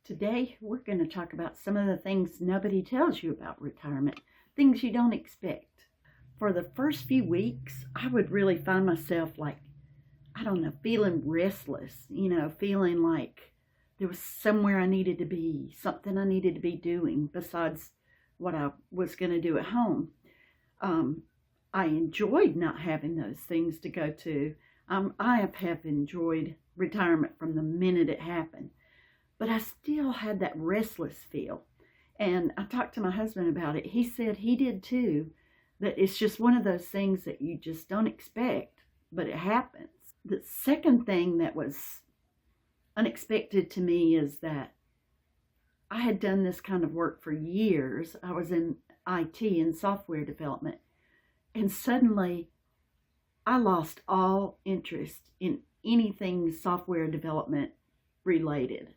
Today, we're going to talk about some of the things nobody tells you about retirement, things you don't expect. For the first few weeks, I would really find myself like, I don't know, feeling restless, feeling like there was somewhere I needed to be, something I needed to be doing besides what I was going to do at home. I enjoyed not having those things to go to. I have enjoyed retirement from the minute it happened. But I still had that restless feel. And I talked to my husband about it. He said he did too, that it's just one of those things that you just don't expect, but it happens. The second thing that was unexpected to me is that I had done this kind of work for years. I was in IT and software development. And suddenly I lost all interest in anything software development related.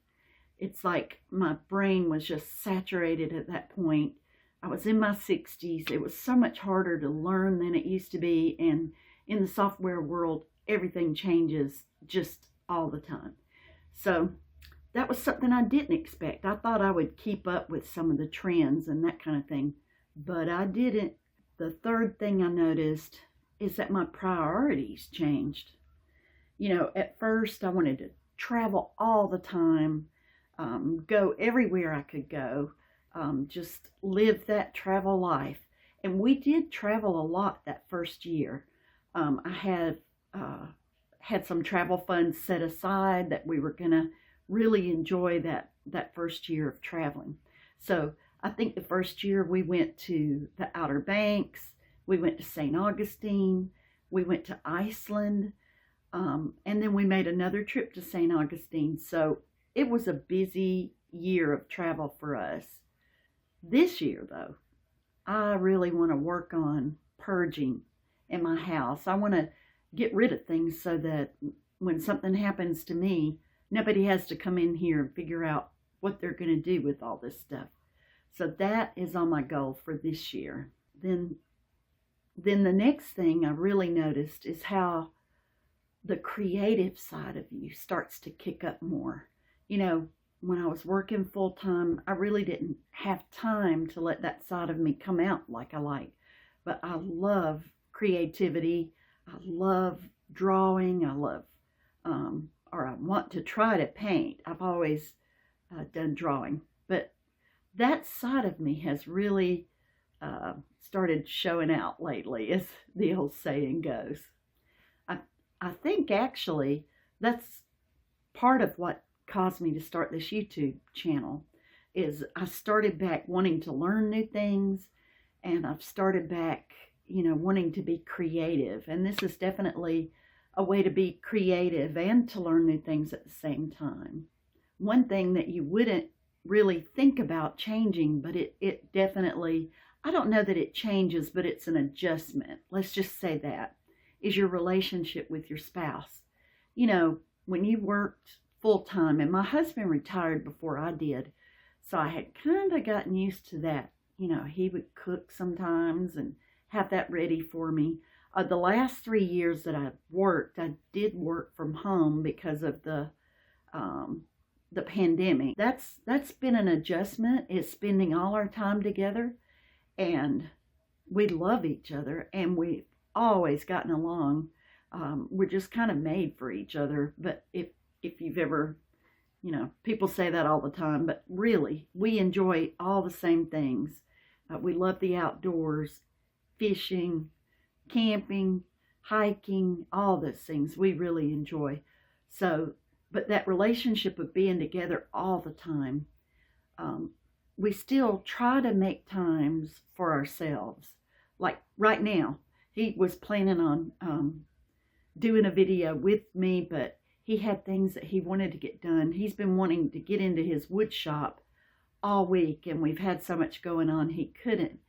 It's like my brain was just saturated at that point. I was in my 60s. It was so much harder to learn than it used to be. And in the software world, everything changes just all the time. So that was something I didn't expect. I thought I would keep up with some of the trends and that kind of thing, but I didn't. The third thing I noticed is that my priorities changed. At first I wanted to travel all the time, go everywhere I could go, just live that travel life. And we did travel a lot that first year. I had some travel funds set aside that we were going to really enjoy that first year of traveling. So I think the first year we went to the Outer Banks, we went to St. Augustine, we went to Iceland, and then we made another trip to St. Augustine. So it was a busy year of travel for us. This year, though, I really want to work on purging in my house. I want to get rid of things so that when something happens to me, nobody has to come in here and figure out what they're going to do with all this stuff. So that is on my goal for this year. Then the next thing I really noticed is how the creative side of you starts to kick up more. When I was working full time, I really didn't have time to let that side of me come out like I like. But I love creativity. I love drawing. I love, or I want to try to paint. I've always done drawing. But that side of me has really started showing out lately, as the old saying goes. I think actually that's part of what caused me to start this YouTube channel. Is I started back wanting to learn new things, and I've started back, wanting to be creative. And this is definitely a way to be creative and to learn new things at the same time. One thing that you wouldn't really think about changing, but it definitely, I don't know that it changes, but it's an adjustment. Let's just say that, is your relationship with your spouse. When you worked full time, and my husband retired before I did, so I had kind of gotten used to that. He would cook sometimes and have that ready for me. The last 3 years that I did work from home because of the pandemic. That's been an adjustment, is spending all our time together, and we love each other, and we've always gotten along. We're just kind of made for each other. But if you've ever, people say that all the time, but really, we enjoy all the same things. We love the outdoors, fishing, camping, hiking, all those things we really enjoy. So, but that relationship of being together all the time, we still try to make times for ourselves. Like right now, he was planning on doing a video with me, but he had things that he wanted to get done. He's been wanting to get into his wood shop all week, and we've had so much going on he couldn't.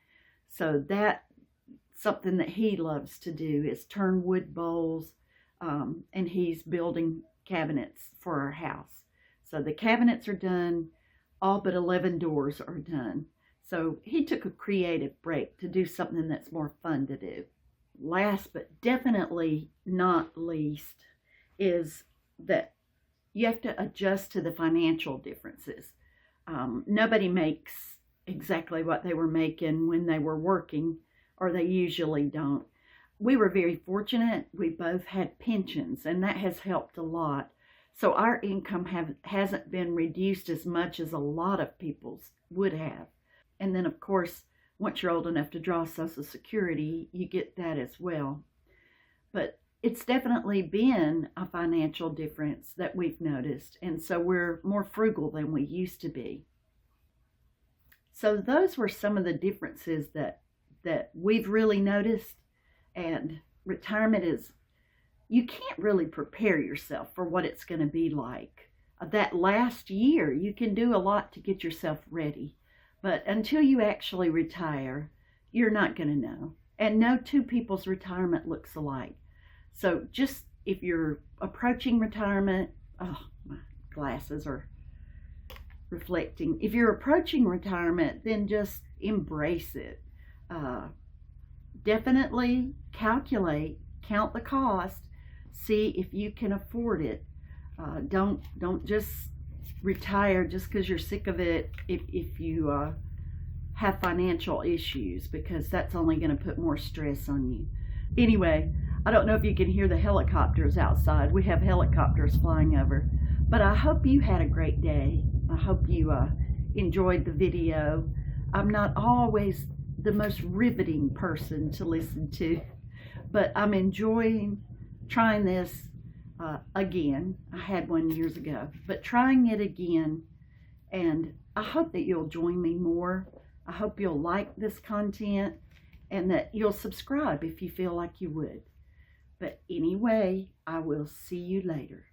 So that's something that he loves to do, is turn wood bowls, and he's building cabinets for our house. So the cabinets are done, all but 11 doors are done. So he took a creative break to do something that's more fun to do. Last but definitely not least is that you have to adjust to the financial differences. Nobody makes exactly what they were making when they were working, or they usually don't. We were very fortunate. We both had pensions, and that has helped a lot. So our income hasn't been reduced as much as a lot of people's would have. And then, of course, once you're old enough to draw Social Security, you get that as well. But it's definitely been a financial difference that we've noticed. And so we're more frugal than we used to be. So those were some of the differences that we've really noticed. And retirement is, you can't really prepare yourself for what it's going to be like. That last year, you can do a lot to get yourself ready. But until you actually retire, you're not going to know. And no two people's retirement looks alike. So just if you're approaching retirement, oh, my glasses are reflecting. If you're approaching retirement, then just embrace it. Definitely calculate, count the cost, see if you can afford it. Don't just retire just because you're sick of it if you have financial issues, because that's only going to put more stress on you. Anyway, I don't know if you can hear the helicopters outside. We have helicopters flying over. But I hope you had a great day. I hope you enjoyed the video. I'm not always the most riveting person to listen to, but I'm enjoying trying this again. I had one years ago, but trying it again, and I hope that you'll join me more. I hope you'll like this content and that you'll subscribe if you feel like you would. But anyway, I will see you later.